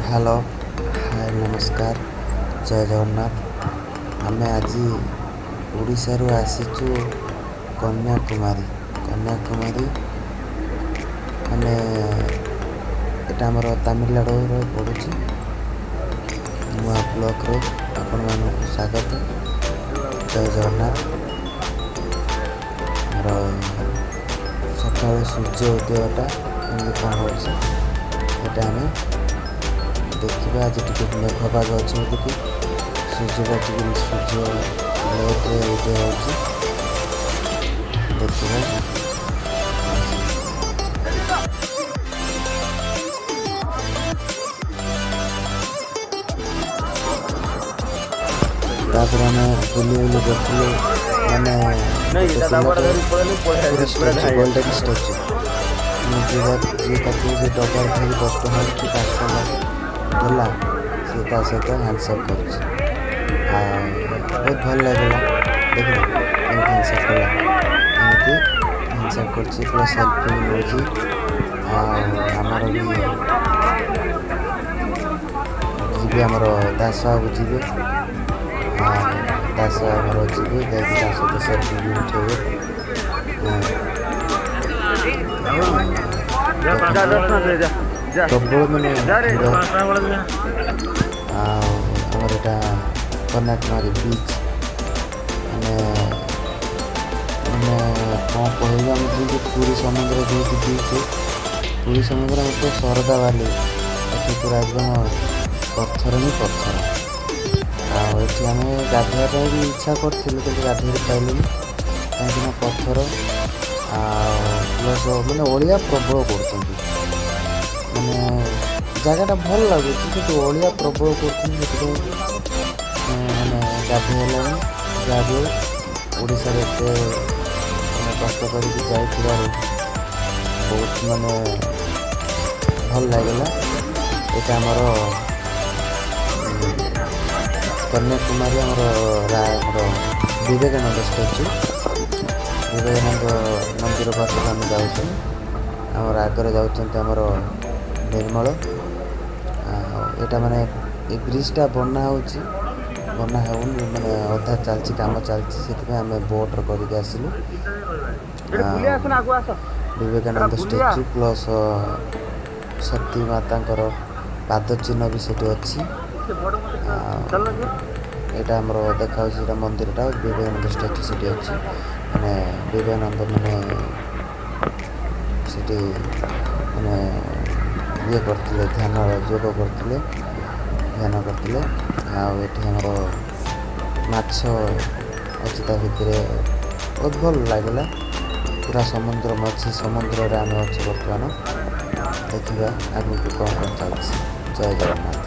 Hello hi नमस्कार जय जगन्नाथ। आम आज ओडिशा रु आसीचु कन्याकुमारी माने एटा हमर तमिलनाडु रे पड़ुची नुआ ब्लॉक रे आपण मानक स्वागत जय जगन्नाथ। सकाल सूर्य उदयटा कौन हो देखा आज टे मेघ पाग अच्छे बोलिकी सूर्यटा सूर्य लेट्रे उदय हो देखा तापर आम बुली बुली देखलु माने गोल्डन स्टाच्यू जी जी डबार खाई 10 टଙ୍କା कि 5 टଙ୍କା देला सी ता सहित हैंडसेक कर बहुत भल लगला देख हैंडसेक कला एमती हैंडसेक कर प्लस सेल्फी नौजी आमर भी आमर दास बाबू जी दास आमर जी सहित सेल्फी भी उठे प्रबल मैंने आमर एटा कन्याकुमारी बीच मैंने कौन कह पूरी समुद्र जो बीच पूरी समुद्र मतलब शरदा बाली पूरा एकदम पत्थर ही पत्थर आम गाधोवा भी इच्छा करूँ कि गाधोई पाइलुनि कहीं पत्थर प्लस मैंने ओलिया प्रबल कर मैंने जगटा भल लगुच कि ओलिया प्रबल कर मैंने गाधोला जहाँ भी ओडिशा एत कष्ट कर बहुत माने भल लगला। यहाँ आमर कन्याकुमारी आमर विवेकानंद स्टाच्यू विवेकानंद मंदिर पास आम जाऊँ आमर आगे जामर निर्मल यहाँ माने ये ब्रिजटा बना मैंने अधा चलती कम चलती आम बोट्रे करके आसलु विवेकानंद स्टाच्यू प्लस शक्ति माता पाद चिन्ह भी सेठी अच्छी यहाँ आमर देखा मंदिरटा विवेकानंद स्टाच्यू सेठी अच्छी मैंने विवेकानंद मैंने सेठी मैंने ये करते ध्यान योग करते ध्यान करते आमर माछ अच्छी भितर बहुत भल लगला पूरा समुद्र मछी समुद्र आम अच्छे बर्तमान देखा आगे कौन चलती। जय जगन्नाथ।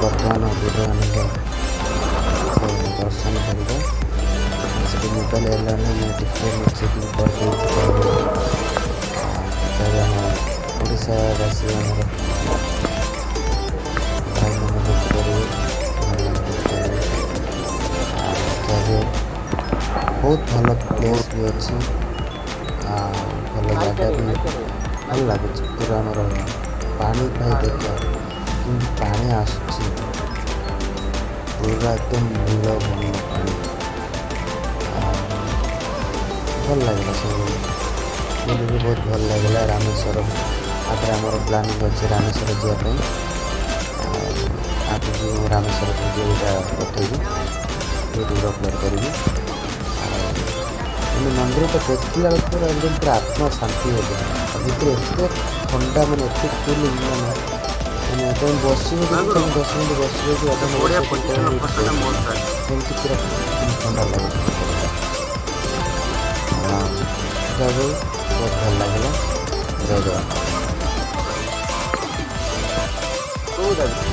बर्तमान विवेकानंद दर्शन कर मोबाइल एयरलाइन टिकेट चेकिंग करशावासी भाई बहुत भल प्लेस भी अच्छी भल जगह भी भल लगुच पूरा आमर पानी भाई देख पानी आसूची पूरा एकदम नील बन पानी भल लगला सब बोली भी बहुत भल लगला। रामेश्वरम आगे आमर प्लानिंग अच्छे रामेश्वर जावाई आगे रामेश्वर वीडियोटा पठेबी यूट्यूब अपलोड करी मंदिर तो देखला एकदम पूरा आत्मा शांति हो भितर एत ठंडा मैंने एत फिलिंग मैंने तुम बस 10 मिनट बस पूरा ठंडा लगे बहुत भल लगला। ଜୟ ଜଗନ୍ନାଥ। କୋଉ ଜାଗା?